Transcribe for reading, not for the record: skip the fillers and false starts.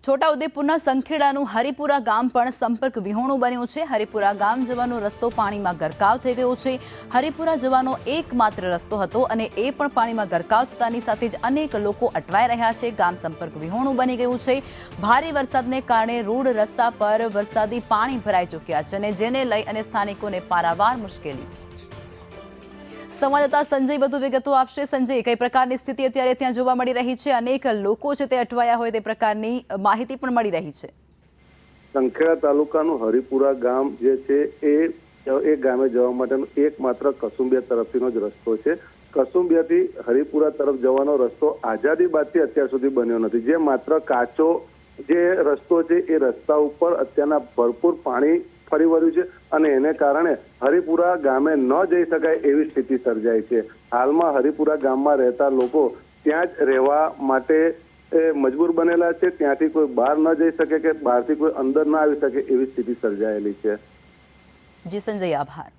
છોટાઉદેપુરના સંખેડાનું હરિપુરા ગામ પણ સંપર્ક વિહોણું બન્યું છે। હરિપુરા ગામ જવાનો રસ્તો પાણીમાં ગરકાવ થઈ ગયો છે। હરિપુરા જવાનો એકમાત્ર રસ્તો હતો અને એ પણ પાણીમાં ગરકાવ થતાની સાથે જ અનેક લોકો અટવાઈ રહ્યા છે। ગામ સંપર્ક વિહોણું બની ગયું છે। ભારે વરસાદને કારણે રોડ રસ્તા પર વરસાદી પાણી ભરાઈ ચૂક્યા છે અને જેને લઈ અને સ્થાનિકોને પારાવાર મુશ્કેલી। संवाददाता संजय વધુ વિગતો આપશે। સંજય, કઈ પ્રકારની સ્થિતિ અત્યારે ત્યાં જોવા મળી રહી છે? અનેક લોકો છે તે અટવાયા હોય તે પ્રકારની માહિતી પણ મળી રહી છે। સંખેડા તાલુકાનું હરિપુરા ગામ જે છે એ ગામે જવા માટેનો એકમાત્ર કસુંબિયા તરફનો જ રસ્તો છે। કસુંબિયાથી હરિપુરા તરફ જવાનો રસ્તો આઝાદી બાદથી અત્યાર સુધી બન્યો નથી। જે માત્ર કાચો જે રસ્તો છે એ રસ્તા ઉપર અત્યારના ભરપૂર પાણી ફરી વળ્યું છે અને એને કારણે હરિપુરા ગામે ન જઈ શકાય એવી સ્થિતિ સર્જાઈ છે। હાલમાં હરિપુરા ગામમાં રહેતા લોકો ત્યાં જ રહેવા માટે મજબૂર બનેલા છે। ત્યાંથી કોઈ બહાર ન જઈ શકે કે બહારથી કોઈ અંદર ન આવી શકે એવી સ્થિતિ સર્જાયેલી છે। જી સંજય, આભાર।